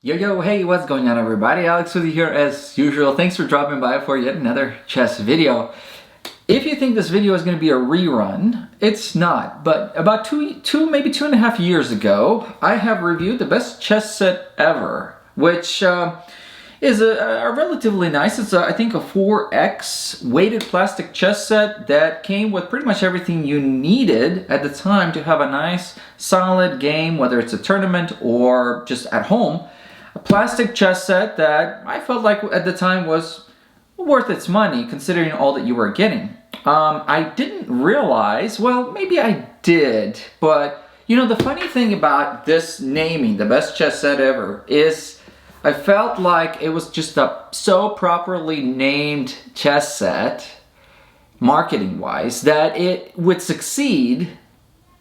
Yo, hey, what's going on everybody? Alex with you here as usual. Thanks for dropping by for yet another chess video. If you think this video is going to be a rerun, it's not. But about maybe 2.5 years ago, I have reviewed the best chess set ever, which is a relatively nice, it's I think a 4X weighted plastic chess set that came with pretty much everything you needed at the time to have a nice solid game, whether it's a tournament or just at home. A plastic chess set that I felt like at the time was worth its money considering all that you were getting. I didn't realize, well, maybe I did, but you know, the funny thing about this naming, the best chess set ever, is I felt like it was just a so properly named chess set, marketing-wise, that it would succeed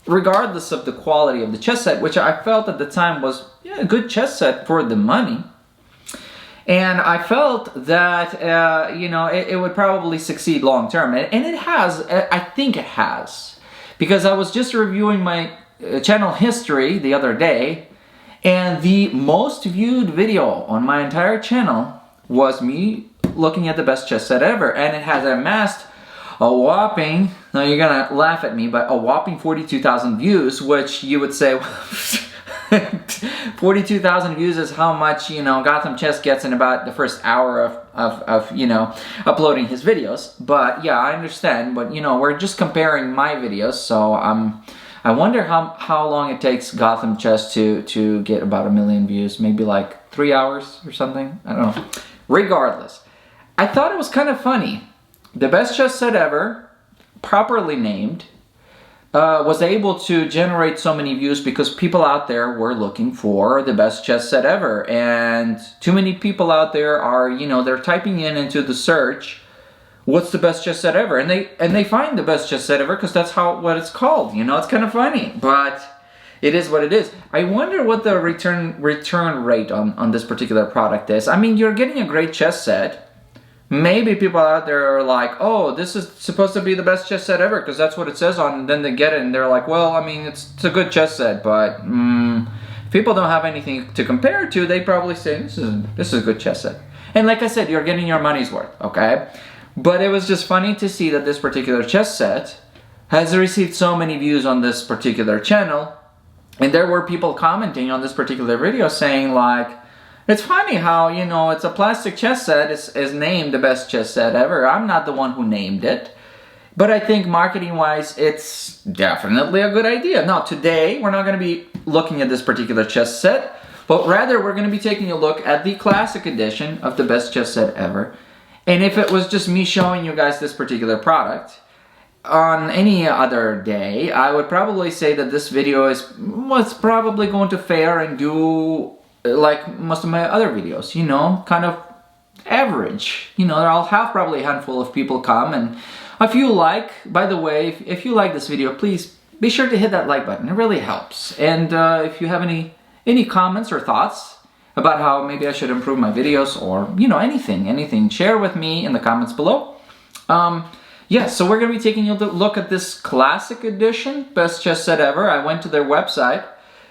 regardless of the quality of the chess set, which I felt at the time was a good chess set for the money. And I felt that, you know, it would probably succeed long term. And it has, I think it has. Because I was just reviewing my channel history the other day, and the most viewed video on my entire channel was me looking at the best chess set ever. And it has amassed a whopping, now you're gonna laugh at me, but a whopping 42,000 views, which you would say, 42,000 views is how much, you know, Gotham Chess gets in about the first hour of you know, uploading his videos. But yeah, I understand, but you know, we're just comparing my videos, so I wonder how long it takes Gotham Chess to get about 1 million views, maybe like 3 hours or something, I don't know. Regardless, I thought it was kind of funny. The best chess set ever, properly named, was able to generate so many views because people out there were looking for the best chess set ever. And too many people out there are, you know, they're typing into the search, what's the best chess set ever? And they find the best chess set ever because that's what it's called. You know, it's kind of funny, but it is what it is. I wonder what the return rate on this particular product is. I mean, you're getting a great chess set. Maybe people out there are like, oh, this is supposed to be the best chess set ever because that's what it says on, and then they get it and they're like, well, I mean, it's a good chess set, but if people don't have anything to compare it to, they probably say, this is a good chess set. And like I said, you're getting your money's worth, okay? But it was just funny to see that this particular chess set has received so many views on this particular channel, and there were people commenting on this particular video saying like, it's funny how, you know, it's a plastic chess set, is named the best chess set ever. I'm not the one who named it. But I think marketing-wise, it's definitely a good idea. Now, today, we're not going to be looking at this particular chess set, but rather we're going to be taking a look at the classic edition of the best chess set ever. And if it was just me showing you guys this particular product, on any other day, I would probably say that this video was probably going to fare and do like most of my other videos, you know, kind of average. You know, I'll have probably a handful of people come, and if you like, by the way, if you like this video, please be sure to hit that like button. It really helps. And if you have any comments or thoughts about how maybe I should improve my videos, or, you know, anything, share with me in the comments below. Yeah, so we're going to be taking a look at this classic edition, best chess set ever. I went to their website,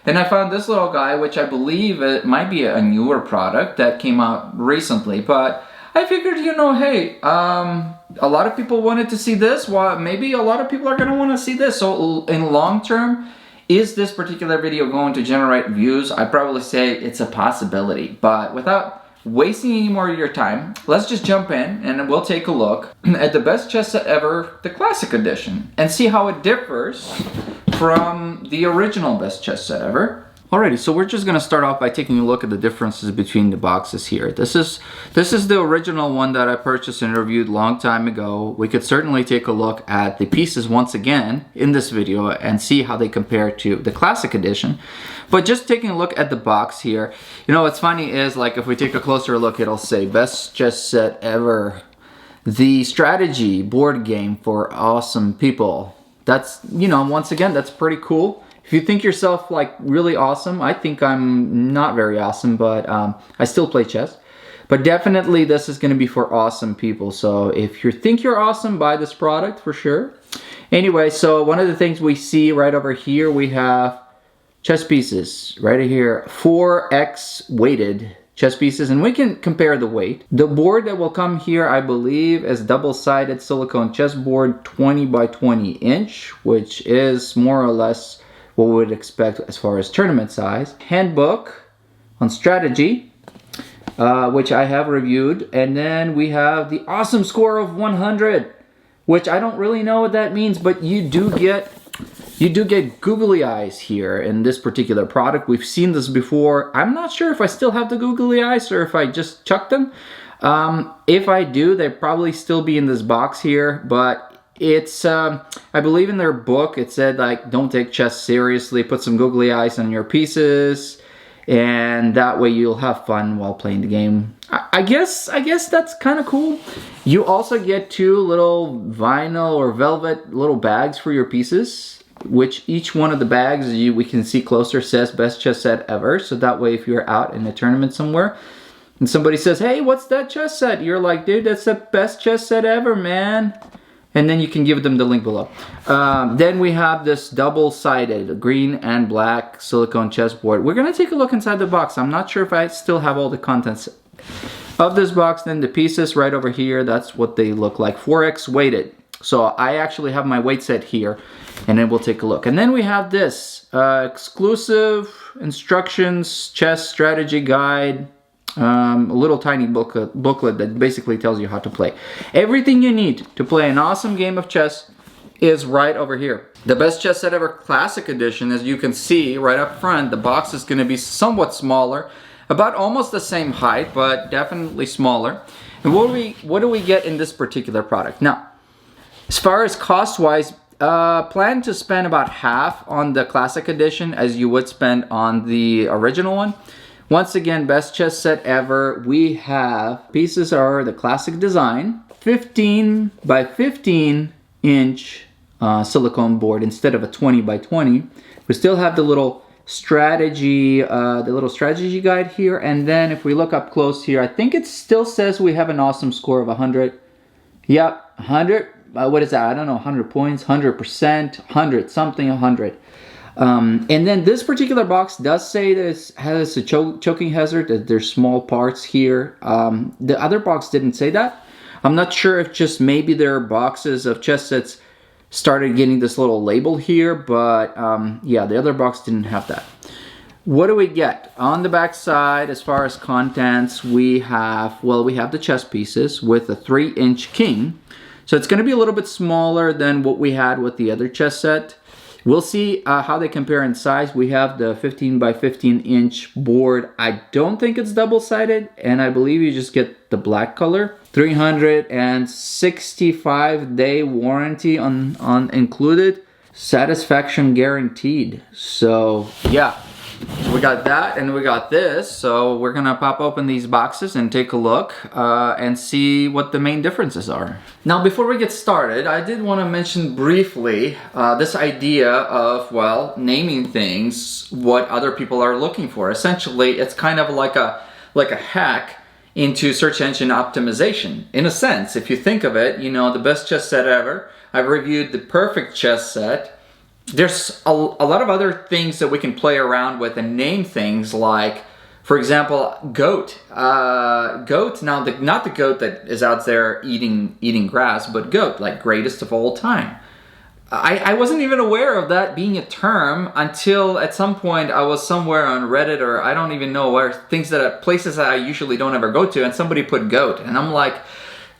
and I found this little guy, which I believe it might be a newer product that came out recently. But I figured, you know, hey, a lot of people wanted to see this. Well, maybe a lot of people are going to want to see this. So in long term, is this particular video going to generate views? I'd probably say it's a possibility. But without wasting any more of your time, let's just jump in and we'll take a look at the best chess set ever, the classic edition, and see how it differs from the original best chess set ever. Alrighty, so we're just gonna start off by taking a look at the differences between the boxes here. This is the original one that I purchased and reviewed a long time ago. We could certainly take a look at the pieces once again in this video and see how they compare to the classic edition. But just taking a look at the box here, you know what's funny is, like, if we take a closer look, it'll say best chess set ever, the strategy board game for awesome people. That's, you know, once again, that's pretty cool. If you think yourself like really awesome, I think I'm not very awesome, but I still play chess. But definitely this is going to be for awesome people. So if you think you're awesome, buy this product for sure. Anyway, so one of the things we see right over here, we have chess pieces right here, 4x weighted chess pieces, and we can compare the weight. The board that will come here, I believe, is double-sided silicone chessboard, 20 by 20 inch, which is more or less what we would expect as far as tournament size. Handbook on strategy, which I have reviewed, and then we have the awesome score of 100, which I don't really know what that means, but you do get googly eyes here in this particular product. We've seen this before. I'm not sure if I still have the googly eyes or if I just chucked them. If I do, they'd probably still be in this box here, but it's, I believe in their book, it said like, don't take chess seriously, put some googly eyes on your pieces, and that way you'll have fun while playing the game. I guess that's kind of cool. You also get 2 little vinyl or velvet little bags for your pieces, which each one of the bags, we can see closer, says best chess set ever. So that way if you're out in a tournament somewhere and somebody says, hey, what's that chess set? You're like, dude, that's the best chess set ever, man. And then you can give them the link below. Then we have this double-sided green and black silicone chessboard. We're gonna take a look inside the box. I'm not sure if I still have all the contents of this box. Then the pieces right over here, that's what they look like, 4x weighted. So I actually have my weight set here, and then we'll take a look. And then we have this exclusive instructions, chess strategy guide, a little tiny booklet that basically tells you how to play. Everything you need to play an awesome game of chess is right over here. The Best Chess Set Ever Classic Edition, as you can see right up front, the box is going to be somewhat smaller, about almost the same height, but definitely smaller. And what do we get in this particular product? Now, as far as cost-wise, plan to spend about half on the Classic Edition as you would spend on the original one. Once again, Best Chess Set Ever. We have, pieces are the classic design, 15 by 15 inch silicone board instead of a 20 by 20. We still have the little strategy guide here, and then if we look up close here, I think it still says we have an awesome score of 100. Yep, 100. What is that? I don't know, 100 points, 100%, 100 something, 100. And then this particular box does say this has a choking hazard, that there's small parts here. The other box didn't say that. I'm not sure if just maybe their boxes of chess sets started getting this little label here, but yeah, the other box didn't have that. What do we get? On the back side, as far as contents, we have, well, we have the chess pieces with a 3-inch king. So it's going to be a little bit smaller than what we had with the other chess set. We'll see how they compare in size. We have the 15 by 15 inch board. I don't think it's double-sided, and I believe you just get the black color. 365-day warranty on included. Satisfaction guaranteed. So yeah. So we got that and we got this, so we're gonna pop open these boxes and take a look and see what the main differences are. Now before we get started, I did want to mention briefly this idea of, well, naming things what other people are looking for. Essentially, it's kind of like a hack into search engine optimization. In a sense, if you think of it, you know, the best chess set ever. I've reviewed the perfect chess set. There's a lot of other things that we can play around with and name things like, for example, goat. Goat, now not the goat that is out there eating grass, but goat, like greatest of all time. I wasn't even aware of that being a term until at some point I was somewhere on Reddit, or I don't even know where, places that I usually don't ever go to, and somebody put goat, and I'm like,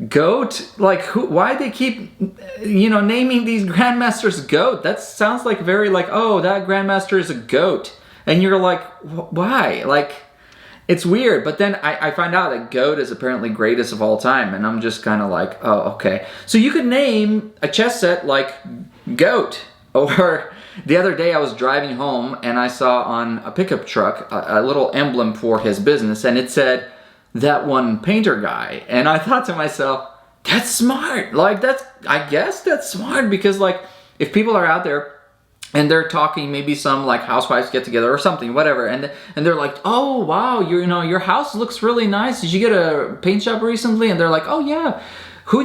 goat? Like, why they keep, you know, naming these grandmasters goat? That sounds like very like, oh, that grandmaster is a goat. And you're like, why? Like, it's weird. But then I find out that goat is apparently greatest of all time. And I'm just kind of like, oh, okay. So you could name a chess set like goat. Or the other day I was driving home and I saw on a pickup truck a little emblem for his business. And it said, that one painter guy. And I thought to myself, that's smart. Like, I guess that's smart, because like if people are out there and they're talking, maybe some like housewives get together or something, whatever, and they're like, oh wow, you know, your house looks really nice. Did you get a paint job recently? And they're like, oh yeah. Who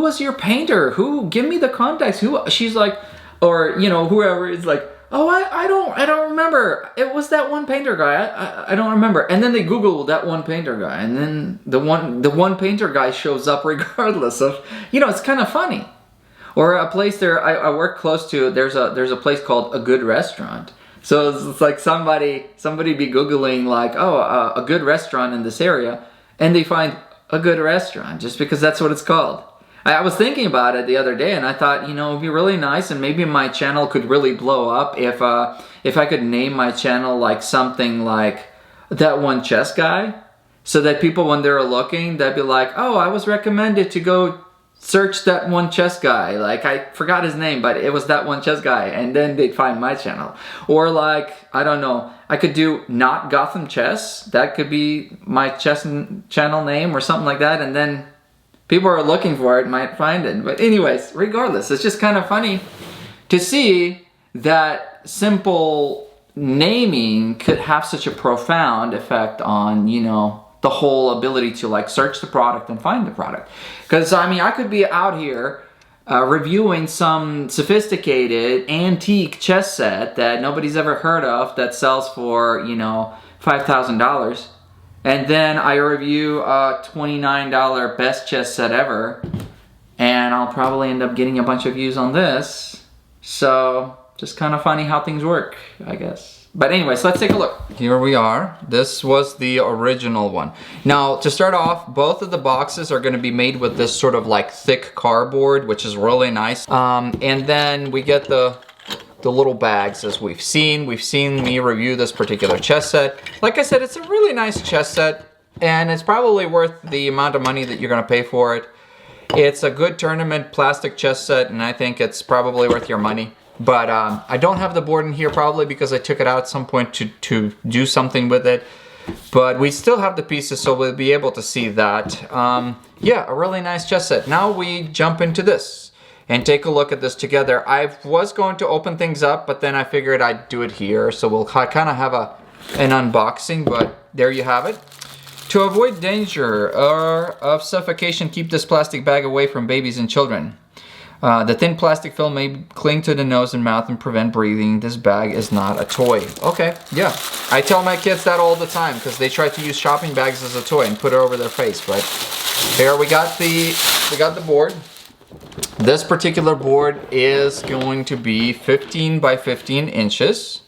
was your painter? Give me the contacts. She's like, or you know, whoever is like, Oh, I don't remember. It was that one painter guy. I don't remember. And then they Google that one painter guy, and then the one painter guy shows up regardless of, it's kind of funny. Or a place there I work close to. There's a place called A Good Restaurant. So it's like somebody be Googling like, oh, a good restaurant in this area, and they find A Good Restaurant just because that's what it's called. I was thinking about it the other day, and I thought, it'd be really nice, and maybe my channel could really blow up if I could name my channel like something like That One Chess Guy, so that people, when they're looking, they'd be like, oh, I was recommended to go search That One Chess Guy. Like, I forgot his name, but it was That One Chess Guy, and then they'd find my channel. Or like, I don't know, I could do Not Gotham Chess. That could be my chess channel name or something like that, and then people are looking for it, might find it. But anyways, regardless, it's just kind of funny to see that simple naming could have such a profound effect on, the whole ability to like search the product and find the product. Because I mean, I could be out here reviewing some sophisticated antique chess set that nobody's ever heard of that sells for, $5,000. And then I review a $29 best chess set ever, and I'll probably end up getting a bunch of views on this. So just kind of funny how things work, I guess. But anyways, let's take a look. Here we are. This was the original one. Now, to start off, both of the boxes are going to be made with this sort of like thick cardboard, which is really nice. And then we get the little bags, as we've seen. We've seen me review this particular chess set. Like I said, it's a really nice chess set, and it's probably worth the amount of money that you're going to pay for it. It's a good tournament plastic chess set, and I think it's probably worth your money. But I don't have the board in here, probably because I took it out at some point to do something with it. But we still have the pieces, so we'll be able to see that. Yeah, a really nice chess set. Now we jump into this and take a look at this together. I was going to open things up, but then I figured I'd do it here. So we'll kind of have an unboxing, but there you have it. To avoid danger of suffocation, keep this plastic bag away from babies and children. The thin plastic film may cling to the nose and mouth and prevent breathing. This bag is not a toy. Okay, yeah. I tell my kids that all the time because they try to use shopping bags as a toy and put it over their face. But here we got the board. This particular board is going to be 15 by 15 inches.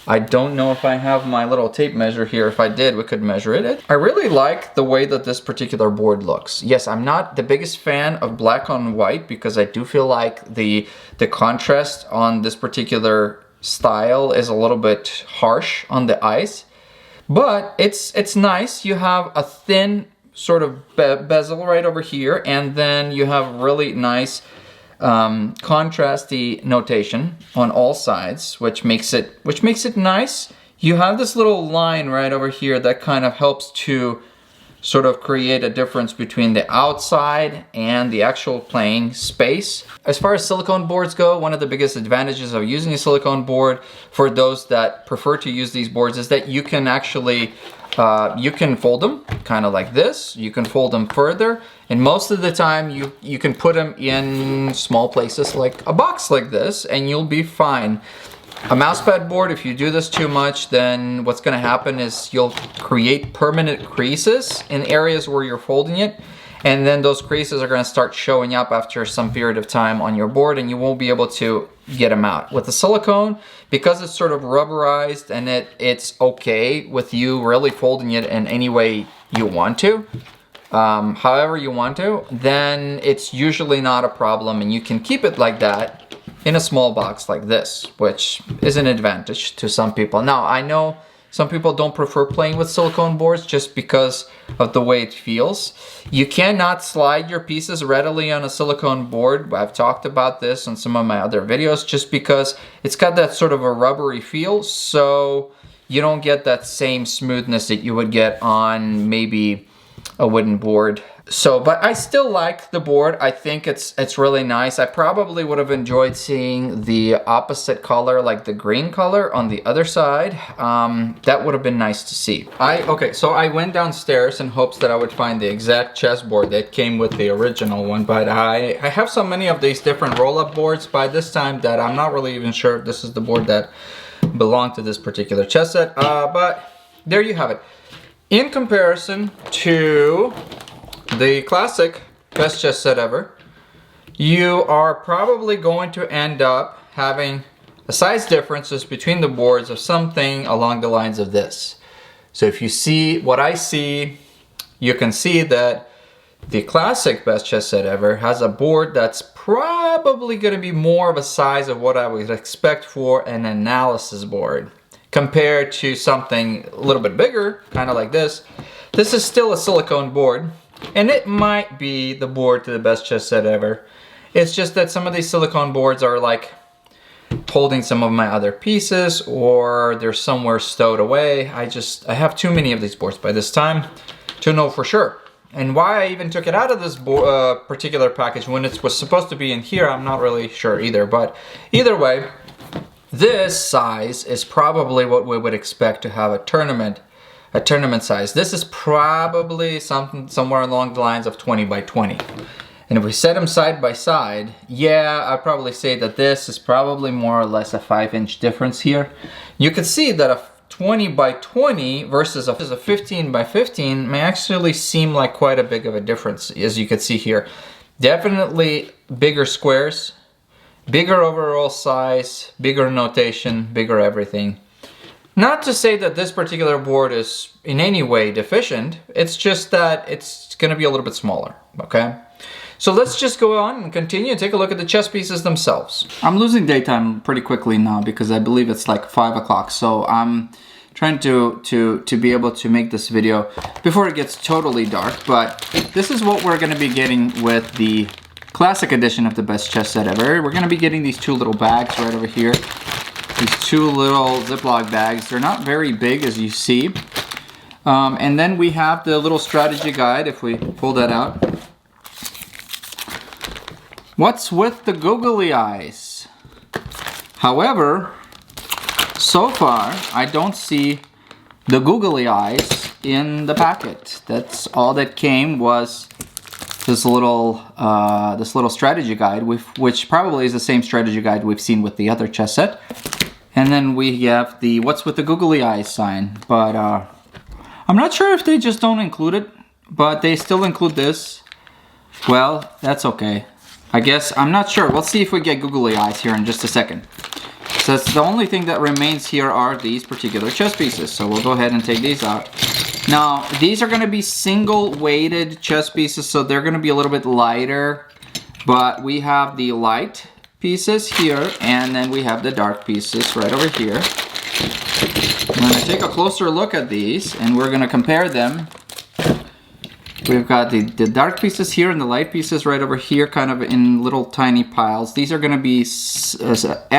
I don't know if I have my little tape measure here. If I did, we could measure it. I really like the way that this particular board looks. Yes, I'm not the biggest fan of black on white because I do feel like the contrast on this particular style is a little bit harsh on the eyes. But it's nice. You have a thin sort of bezel right over here, and then you have really nice contrasty notation on all sides, which makes it nice. You have this little line right over here that kind of helps to sort of create a difference between the outside and the actual playing space. As far as silicone boards go, one of the biggest advantages of using a silicone board for those that prefer to use these boards is that you can actually you can fold them kind of like this. You can fold them further, and most of the time you can put them in small places like a box like this, and you'll be fine. A mousepad board, if you do this too much, then what's going to happen is you'll create permanent creases in areas where you're folding it, and then those creases are going to start showing up after some period of time on your board, and you won't be able to get them out. With the silicone, because it's sort of rubberized and it's okay with you really folding it in any way you want to, however you want to, then it's usually not a problem, and you can keep it like that in a small box like this, which is an advantage to some people. Now, I know some people don't prefer playing with silicone boards just because of the way it feels. You cannot slide your pieces readily on a silicone board. I've talked about this in some of my other videos, just because it's got that sort of a rubbery feel, so you don't get that same smoothness that you would get on maybe a wooden board. So, but I still like the board. I think it's really nice. I probably would have enjoyed seeing the opposite color, like the green color on the other side. That would have been nice to see. Okay, so I went downstairs in hopes that I would find the exact chessboard that came with the original one, but I have so many of these different roll-up boards by this time that I'm not really even sure if this is the board that belonged to this particular chess set. But there you have it. In comparison to the classic best chess set ever, you are probably going to end up having a size differences between the boards of something along the lines of this. So if you see what I see, you can see that the classic best chess set ever has a board that's probably going to be more of a size of what I would expect for an analysis board, compared to something a little bit bigger, kind of like this. This is still a silicone board, and it might be the board to the best chess set ever. It's just that some of these silicone boards are like holding some of my other pieces, or they're somewhere stowed away. I have too many of these boards by this time to know for sure. And why I even took it out of this particular package when it was supposed to be in here, I'm not really sure either. But either way, this size is probably what we would expect to have a tournament size. This is probably somewhere along the lines of 20 by 20. And if we set them side by side, yeah, I'd probably say that this is probably more or less a 5-inch difference here. You could see that a 20 by 20 versus a 15 by 15 may actually seem like quite a big of a difference, as you can see here. Definitely bigger squares, bigger overall size, bigger notation, bigger everything. Not to say that this particular board is in any way deficient, it's just that it's gonna be a little bit smaller, okay? So let's just go on and continue and take a look at the chess pieces themselves. I'm losing daytime pretty quickly now because I believe it's like 5 o'clock, so I'm trying to be able to make this video before it gets totally dark, but this is what we're gonna be getting with the classic edition of the best chess set ever. We're gonna be getting these two little bags right over here. These two little Ziploc bags. They're not very big, as you see. And then we have the little strategy guide, if we pull that out. What's with the googly eyes? However, so far, I don't see the googly eyes in the packet. That's all that came was this little strategy guide, which probably is the same strategy guide we've seen with the other chess set. And then we have the what's with the googly eyes sign. But I'm not sure if they just don't include it, but they still include this. Well, that's okay. I guess, I'm not sure. We'll see if we get googly eyes here in just a second. So that's the only thing that remains here are these particular chess pieces. So we'll go ahead and take these out. Now, these are going to be single weighted chess pieces, so they're going to be a little bit lighter. But we have the light pieces here, and then we have the dark pieces right over here. I'm going to take a closer look at these, and we're going to compare them. We've got the dark pieces here and the light pieces right over here, kind of in little tiny piles. These are going to be X1X,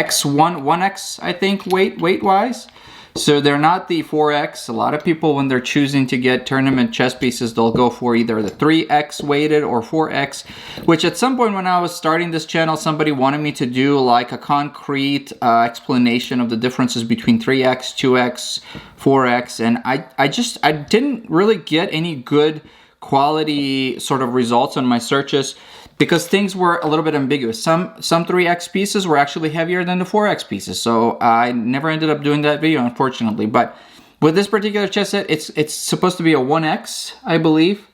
I think, weight-wise. So they're not the 4X. A lot of people, when they're choosing to get tournament chess pieces, they'll go for either the 3X weighted or 4X, which at some point when I was starting this channel, somebody wanted me to do like a concrete explanation of the differences between 3X, 2X, 4X, and I didn't really get any good quality sort of results on my searches because things were a little bit ambiguous. Some 3X pieces were actually heavier than the 4X pieces, so I never ended up doing that video, unfortunately. But with this particular chess set, it's supposed to be a 1X, I believe,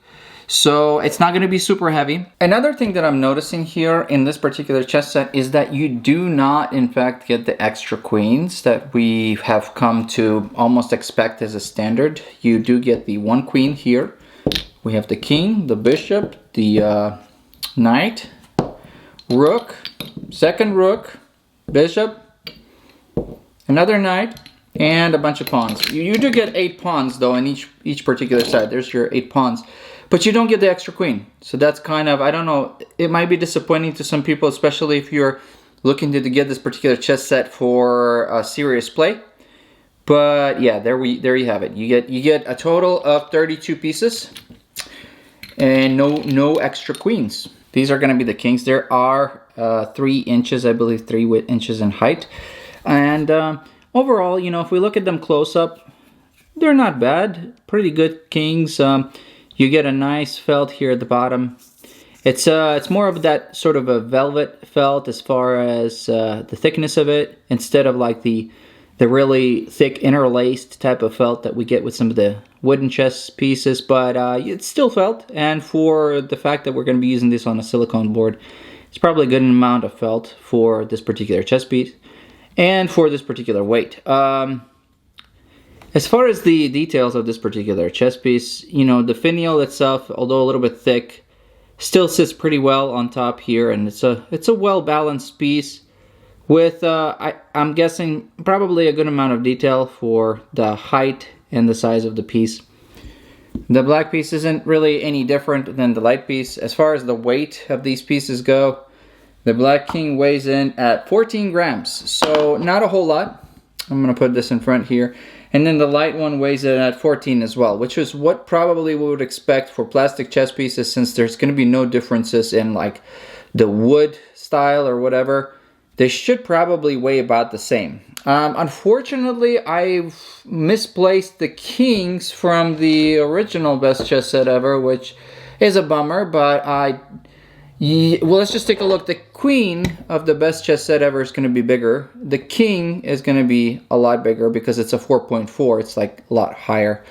so it's not going to be super heavy. Another thing that I'm noticing here in this particular chess set is that you do not, in fact, get the extra queens that we have come to almost expect as a standard. You do get the one queen here. We have the king, the bishop, the knight, rook, second rook, bishop, another knight, and a bunch of pawns. You do get 8 pawns though in each particular side. There's your 8 pawns. But you don't get the extra queen. So that's kind of, I don't know, it might be disappointing to some people, especially if you're looking to get this particular chess set for serious play. But yeah, there you have it. You get a total of 32 pieces. And no extra queens. These are going to be the kings. There are 3 inches, I believe, 3 inches in height. And overall, you know, if we look at them close up, they're not bad. Pretty good kings. You get a nice felt here at the bottom. It's more of that sort of a velvet felt as far as the thickness of it, instead of like the really thick interlaced type of felt that we get with some of the wooden chess pieces. But it's still felt, and for the fact that we're going to be using this on a silicone board, it's probably a good amount of felt for this particular chess piece and for this particular weight. As far as the details of this particular chess piece, you know, the finial itself, although a little bit thick, still sits pretty well on top here, and it's a well-balanced piece with I'm guessing probably a good amount of detail for the height and the size of the piece. The black piece isn't really any different than the light piece. As far as the weight of these pieces go, the black king weighs in at 14 grams, so not a whole lot. I'm going to put this in front here. And then the light one weighs in at 14 as well, which is what probably we would expect for plastic chess pieces, since there's going to be no differences in like the wood style or whatever. They should probably weigh about the same. Unfortunately, I've misplaced the kings from the original best chess set ever, which is a bummer, but well, let's just take a look. The queen of the best chess set ever is going to be bigger. The king is going to be a lot bigger because it's a 4.4. It's like a lot higher.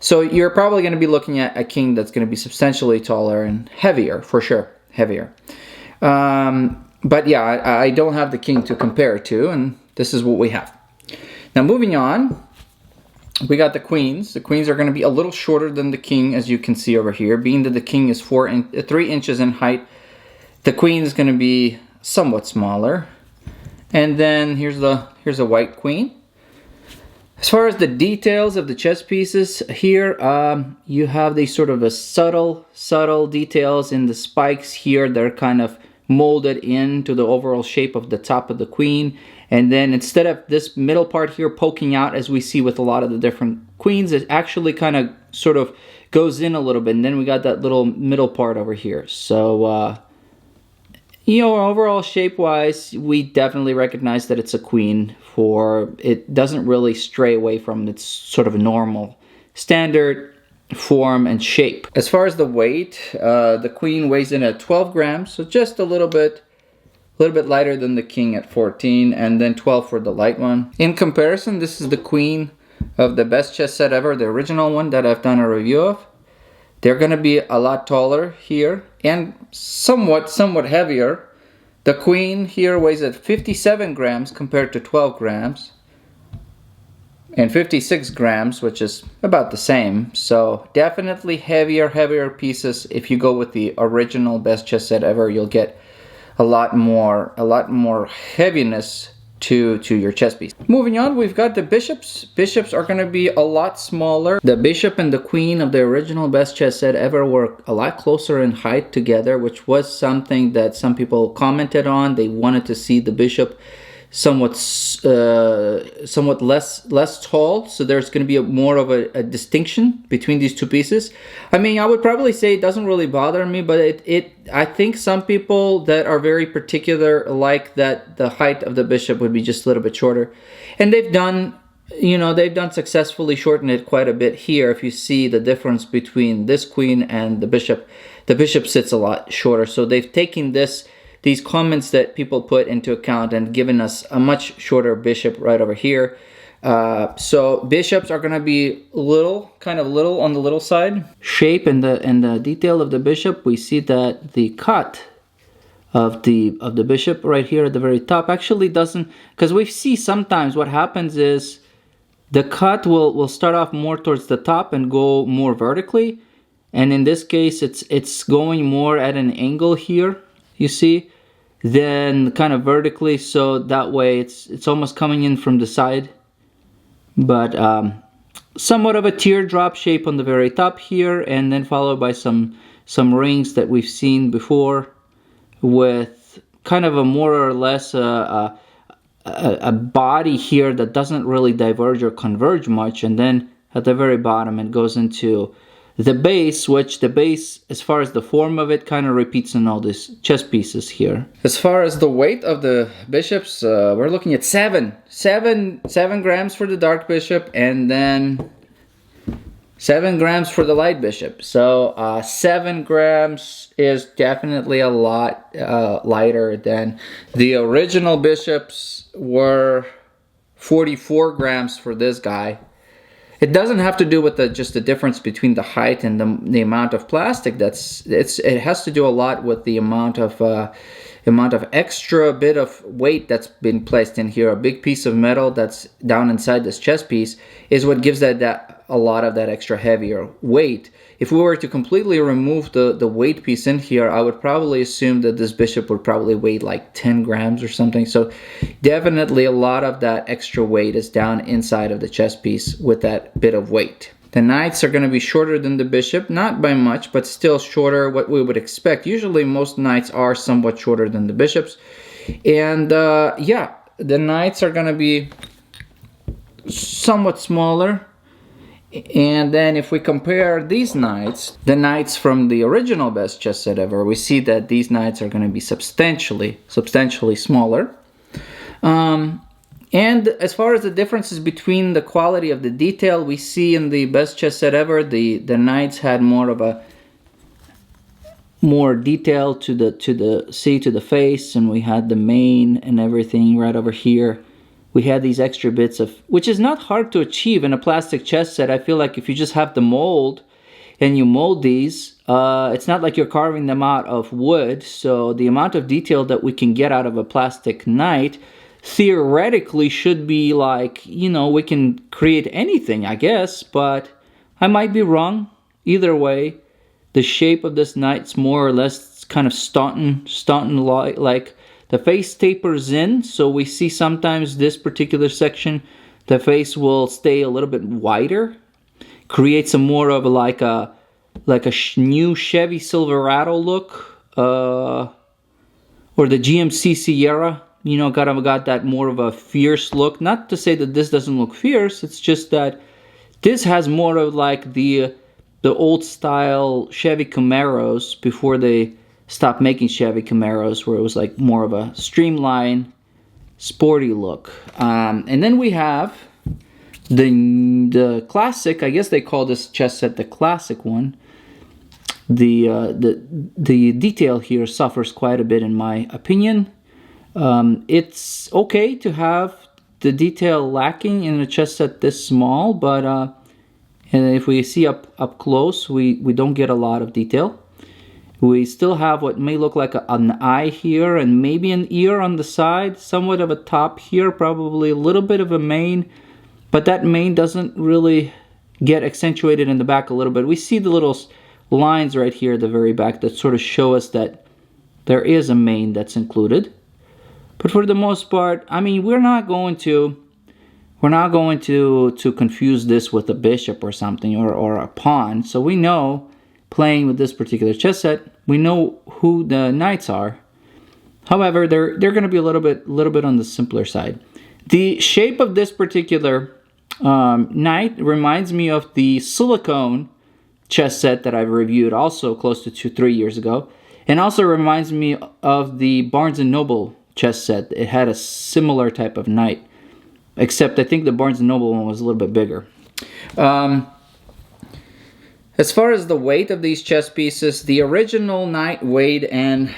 So you're probably going to be looking at a king that's going to be substantially taller and heavier, for sure. Heavier. But yeah, I don't have the king to compare it to, and this is what we have. Now moving on, we got the queens. The queens are going to be a little shorter than the king, as you can see over here. Being that the king is 3 inches in height, the queen is going to be somewhat smaller. And then here's a white queen. As far as the details of the chess pieces here, you have these sort of a subtle details in the spikes here. They're kind of molded into the overall shape of the top of the queen. And then instead of this middle part here poking out, as we see with a lot of the different queens, it actually kind of sort of goes in a little bit. And then we got that little middle part over here. So, you know, overall shape-wise, we definitely recognize that it's a queen. For it doesn't really stray away from its sort of normal standard form and shape. As far as the weight, the queen weighs in at 12 grams, so just a little bit lighter than the king at 14, and then 12 for the light one. In comparison, this is the queen of the best chess set ever, the original one that I've done a review of. They're going to be a lot taller here and somewhat heavier. The queen here weighs at 57 grams compared to 12 grams. And 56 grams, which is about the same. So definitely heavier pieces. If you go with the original best chess set ever, you'll get a lot more heaviness to your chess piece. Moving on, we've got the bishops. Bishops are going to be a lot smaller. The bishop and the queen of the original best chess set ever were a lot closer in height together, which was something that some people commented on. They wanted to see the bishop somewhat less tall, so there's going to be more of a distinction between these two pieces. I mean, I would probably say it doesn't really bother me, but I think some people that are very particular like that the height of the bishop would be just a little bit shorter, and they've done successfully shorten it quite a bit here. If you see the difference between this queen and the bishop sits a lot shorter, so they've taken these comments that people put into account and given us a much shorter bishop right over here. So bishops are going to be kind of little on the little side. Shape and the detail of the bishop, we see that the cut of the bishop right here at the very top actually doesn't, because we see sometimes what happens is the cut will start off more towards the top and go more vertically, and in this case it's going more at an angle here, you see, then kind of vertically, so that way it's almost coming in from the side. But somewhat of a teardrop shape on the very top here, and then followed by some rings that we've seen before, with kind of a more or less a body here that doesn't really diverge or converge much, and then at the very bottom it goes into the base, which the base, as far as the form of it, kind of repeats in all these chess pieces here. As far as the weight of the bishops, we're looking at 7 grams for the dark bishop, and then 7 grams for the light bishop. So 7 grams is definitely a lot lighter than the original bishops were. 44 grams for this guy. It doesn't have to do with just the difference between the height and the amount of plastic. It has to do a lot with the amount of extra bit of weight that's been placed in here. A big piece of metal that's down inside this chess piece is what gives that a lot of that extra heavier weight. If we were to completely remove the weight piece in here, I would probably assume that this bishop would probably weigh like 10 grams or something. So definitely a lot of that extra weight is down inside of the chess piece with that bit of weight. The knights are going to be shorter than the bishop, not by much, but still shorter, what we would expect. Usually most knights are somewhat shorter than the bishops. And yeah, the knights are going to be somewhat smaller. And then if we compare these knights, the knights from the original best chess set ever, we see that these knights are going to be substantially smaller. And as far as the differences between the quality of the detail, we see in the best chess set ever, the knights had more detail to the face, and we had the mane and everything right over here. We had these extra bits of, which is not hard to achieve in a plastic chess set. I feel like if you just have the mold and you mold these, it's not like you're carving them out of wood. So the amount of detail that we can get out of a plastic knight theoretically should be like, you know, we can create anything, I guess, but I might be wrong. Either way, the shape of this knight's more or less kind of Staunton like. The face tapers in, so we see sometimes this particular section, the face will stay a little bit wider, creates a more of like a new Chevy Silverado look, or the GMC Sierra. You know, got that more of a fierce look. Not to say that this doesn't look fierce. It's just that this has more of like the old style Chevy Camaros before they stopped making Chevy Camaros, where it was like more of a streamlined, sporty look. And then we have the classic. I guess they call this chess set the classic one. The detail here suffers quite a bit, in my opinion. It's okay to have the detail lacking in a chess set this small, but and if we see up close, we don't get a lot of detail. We still have what may look like an eye here and maybe an ear on the side, somewhat of a top here, probably a little bit of a mane, but that mane doesn't really get accentuated in the back a little bit. We see the little lines right here at the very back that sort of show us that there is a mane that's included. But for the most part, I mean, we're not going to confuse this with a bishop or something, or a pawn. So we know, playing with this particular chess set, we know who the knights are. However, they're going to be a little bit on the simpler side. The shape of this particular knight reminds me of the Silicone chess set that I've reviewed also close to 2-3 years ago, and also reminds me of the Barnes & Noble chess set. It had a similar type of knight, except I think the Barnes & Noble one was a little bit bigger. As far as the weight of these chess pieces, the original knight weighed in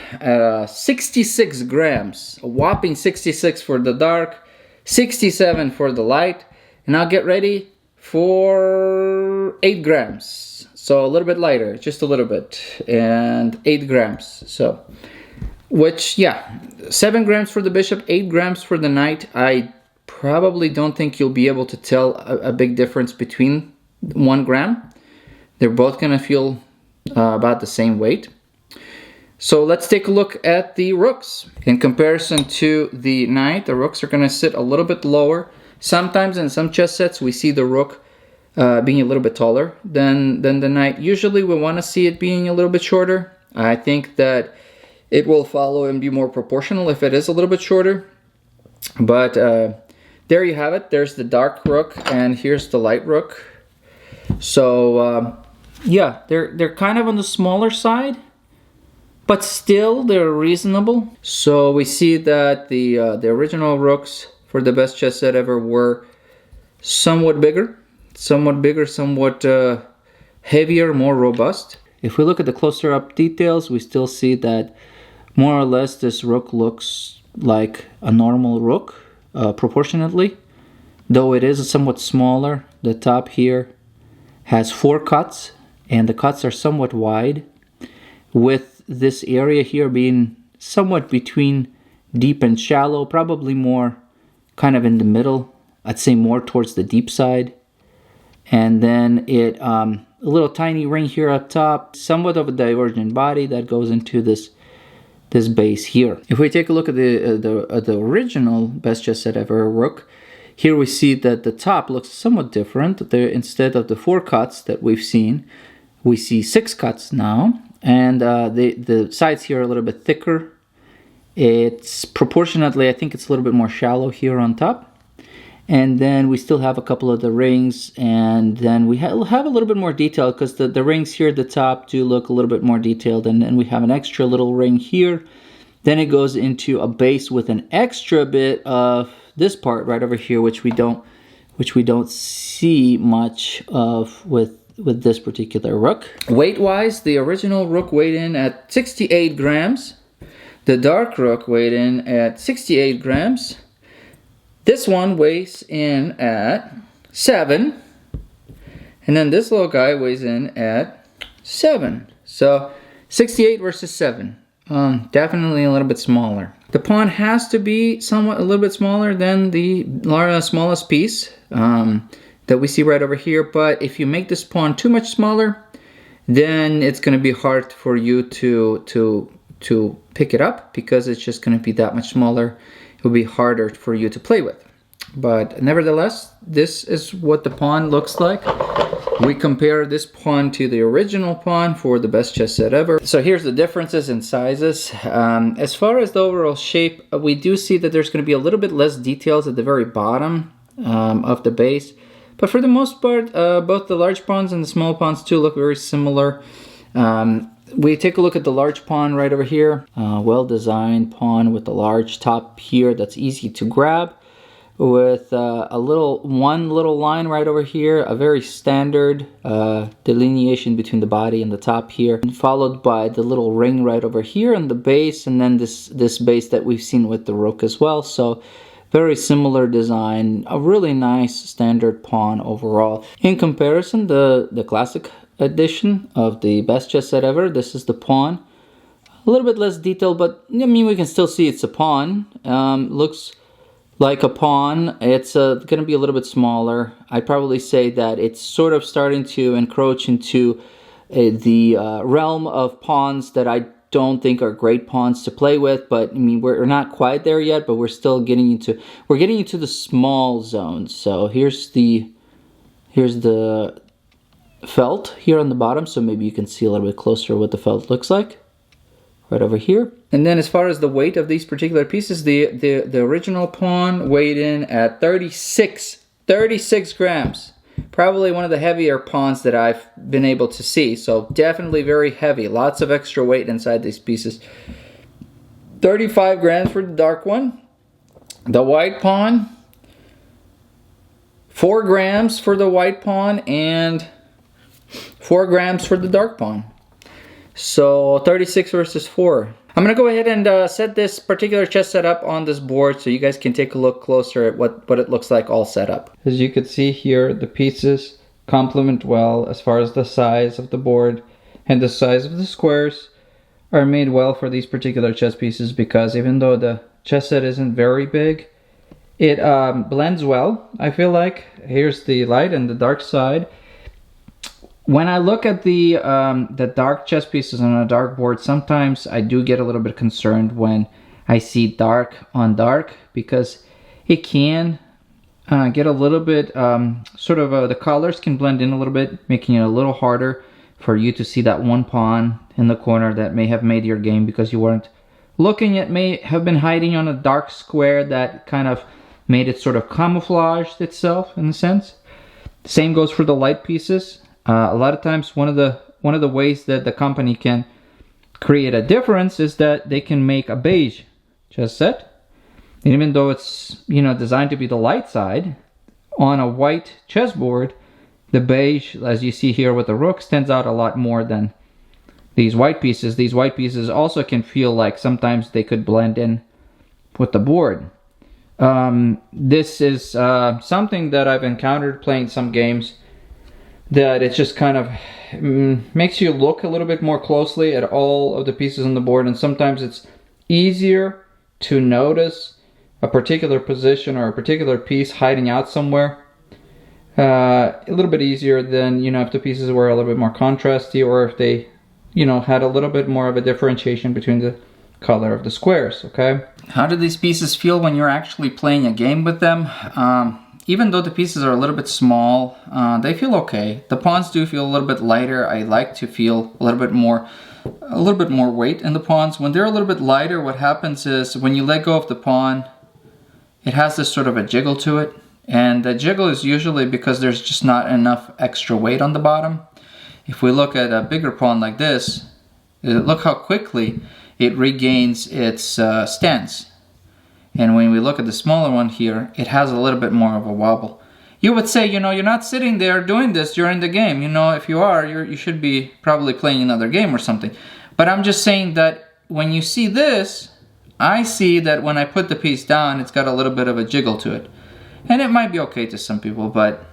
66 grams. A whopping 66 for the dark, 67 for the light. And now get ready for 8 grams. So a little bit lighter, just a little bit. And 8 grams. So, which, yeah, 7 grams for the bishop, 8 grams for the knight. I probably don't think you'll be able to tell a big difference between 1 gram. They're both going to feel about the same weight. So let's take a look at the rooks. In comparison to the knight, the rooks are going to sit a little bit lower. Sometimes in some chess sets we see the rook being a little bit taller than the knight. Usually we want to see it being a little bit shorter. I think that it will follow and be more proportional if it is a little bit shorter. But there you have it. There's the dark rook and here's the light rook. So yeah, they're kind of on the smaller side, but still they're reasonable. So we see that the original rooks for the best chess set ever were somewhat bigger, somewhat heavier, more robust. If we look at the closer up details, we still see that more or less this rook looks like a normal rook proportionately, though it is somewhat smaller. The top here has 4 cuts, and the cuts are somewhat wide, with this area here being somewhat between deep and shallow, probably more kind of in the middle. I'd say more towards the deep side. And then it a little tiny ring here up top, somewhat of a divergent body that goes into this base here. If we take a look at the original best chess set ever rook, here we see that the top looks somewhat different. There, instead of the 4 cuts that we've seen, we see 6 cuts now, and the sides here are a little bit thicker. It's proportionately, I think it's a little bit more shallow here on top. And then we still have a couple of the rings, and then we have a little bit more detail, because the rings here at the top do look a little bit more detailed, and then we have an extra little ring here. Then it goes into a base with an extra bit of this part right over here, which we don't see much of with this particular rook. Weight-wise, the original rook weighed in at 68 grams. The dark rook weighed in at 68 grams. This one weighs in at 7. And then this little guy weighs in at 7. So 68 versus 7. Definitely a little bit smaller. The pawn has to be somewhat a little bit smaller than the smallest piece that we see right over here. But if you make this pawn too much smaller, then it's going to be hard for you to pick it up, because it's just going to be that much smaller. It will be harder for you to play with. But nevertheless, this is what the pawn looks like. We compare this pawn to the original pawn for the best chess set ever. So here's the differences in sizes. As far as the overall shape, we do see that there's going to be a little bit less details at the very bottom of the base. But for the most part, both the large pawns and the small pawns too look very similar. We take a look at the large pawn right over here. Well-designed pawn with a large top here that's easy to grab, with one little line right over here, a very standard delineation between the body and the top here, followed by the little ring right over here on the base, and then this base that we've seen with the rook as well. So very similar design, a really nice standard pawn overall. In comparison, the classic edition of the best chess set ever, this is the pawn. A little bit less detailed, but I mean, we can still see it's a pawn. Looks like a pawn. It's going to be a little bit smaller. I'd probably say that it's sort of starting to encroach into the realm of pawns that I don't think are great pawns to play with. But I mean, we're not quite there yet, but we're still getting into the small zones. So here's the felt here on the bottom, so maybe you can see a little bit closer what the felt looks like right over here. And then as far as the weight of these particular pieces, the original pawn weighed in at 36 grams. Probably one of the heavier pawns that I've been able to see, so definitely very heavy. Lots of extra weight inside these pieces. 35 grams for the dark one. The white pawn, 4 grams for the white pawn, and 4 grams for the dark pawn. So 36 versus 4. I'm going to go ahead and set this particular chess set up on this board so you guys can take a look closer at what it looks like all set up. As you can see here, the pieces complement well as far as the size of the board, and the size of the squares are made well for these particular chess pieces, because even though the chess set isn't very big, it blends well, I feel like. Here's the light and the dark side. When I look at the dark chess pieces on a dark board, sometimes I do get a little bit concerned when I see dark on dark, because it can get a little bit, the colors can blend in a little bit, making it a little harder for you to see that one pawn in the corner that may have made your game because you weren't looking. It may have been hiding on a dark square that kind of made it sort of camouflaged itself in a sense. Same goes for the light pieces. A lot of times one of the ways that the company can create a difference is that they can make a beige chess set. And even though it's, you know, designed to be the light side, on a white chessboard, the beige, as you see here with the rook, stands out a lot more than these white pieces. These white pieces also can feel like sometimes they could blend in with the board. This is something that I've encountered playing some games, that it just kind of makes you look a little bit more closely at all of the pieces on the board, and sometimes it's easier to notice a particular position or a particular piece hiding out somewhere. A little bit easier than, you know, if the pieces were a little bit more contrasty, or if they, you know, had a little bit more of a differentiation between the color of the squares, okay? How do these pieces feel when you're actually playing a game with them? Even though the pieces are a little bit small, they feel okay. The pawns do feel a little bit lighter. I like to feel a little bit more weight in the pawns. When they're a little bit lighter, what happens is when you let go of the pawn, it has this sort of a jiggle to it. And the jiggle is usually because there's just not enough extra weight on the bottom. If we look at a bigger pawn like this, look how quickly it regains its stance. And when we look at the smaller one here, it has a little bit more of a wobble. You would say, you know, you're not sitting there doing this during the game. You know, if you are, you should be probably playing another game or something. But I'm just saying that when you see this, I see that when I put the piece down, it's got a little bit of a jiggle to it. And it might be okay to some people, but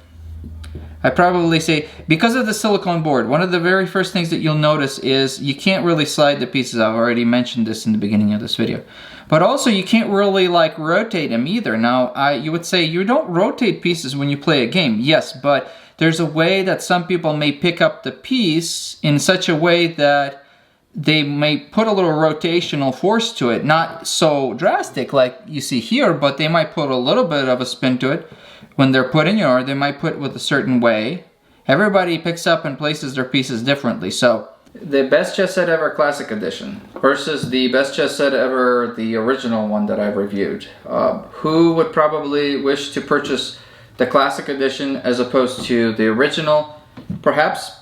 I probably say, because of the silicone board, one of the very first things that you'll notice is you can't really slide the pieces. I've already mentioned this in the beginning of this video. But also you can't really like rotate them either. Now, you would say you don't rotate pieces when you play a game. Yes, but there's a way that some people may pick up the piece in such a way that they may put a little rotational force to it. Not so drastic like you see here, but they might put a little bit of a spin to it when they're putting it, or they might put it with a certain way. Everybody picks up and places their pieces differently. So the Best Chess Set Ever Classic Edition versus the Best Chess Set Ever, the original one that I've reviewed. Who would probably wish to purchase the Classic Edition as opposed to the original? Perhaps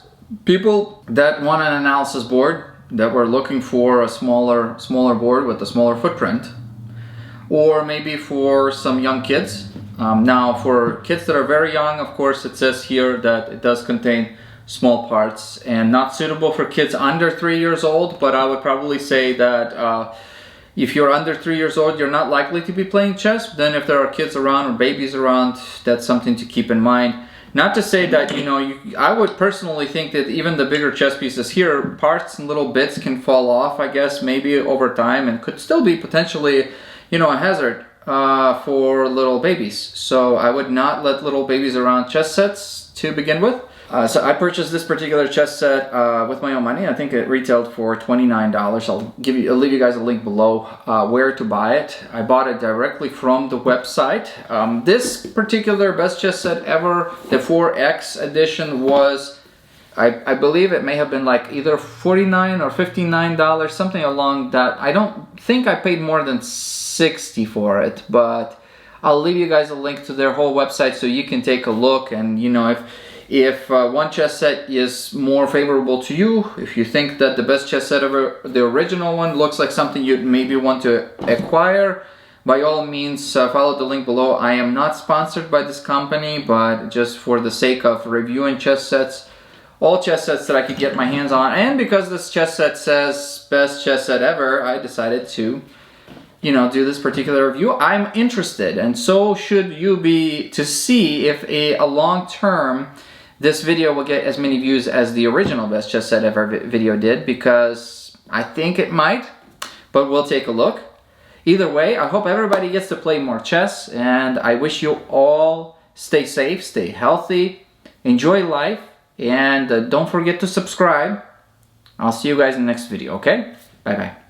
people that want an analysis board, that were looking for a smaller board with a smaller footprint. Or maybe for some young kids. Now for kids that are very young, of course it says here that it does contain small parts and not suitable for kids under 3 years old, but I would probably say that if you're under 3 years old, you're not likely to be playing chess. Then if there are kids around or babies around, that's something to keep in mind. Not to say that, you know, I would personally think that even the bigger chess pieces here, parts and little bits can fall off, I guess, maybe over time, and could still be potentially, you know, a hazard for little babies. So I would not let little babies around chess sets to begin with. So I purchased this particular chess set with my own money. I think it retailed for $29. I'll leave you guys a link below where to buy it. I bought it directly from the website. This particular Best Chess Set Ever, the 4X edition, was, I believe it may have been like either $49 or $59, something along that. I don't think I paid more than $60 for it, but I'll leave you guys a link to their whole website so you can take a look. And you know, if one chess set is more favorable to you, if you think that the Best Chess Set Ever, the original one, looks like something you'd maybe want to acquire, by all means follow the link below. I am not sponsored by this company, but just for the sake of reviewing chess sets, all chess sets that I could get my hands on, and because this chess set says Best Chess Set Ever, I decided to, you know, do this particular review. I'm interested, and so should you be, to see if a long term this video will get as many views as the original Best Chess Set Ever video did, because I think it might, but we'll take a look. Either way, I hope everybody gets to play more chess, and I wish you all stay safe, stay healthy, enjoy life, and don't forget to subscribe. I'll see you guys in the next video, okay? Bye-bye.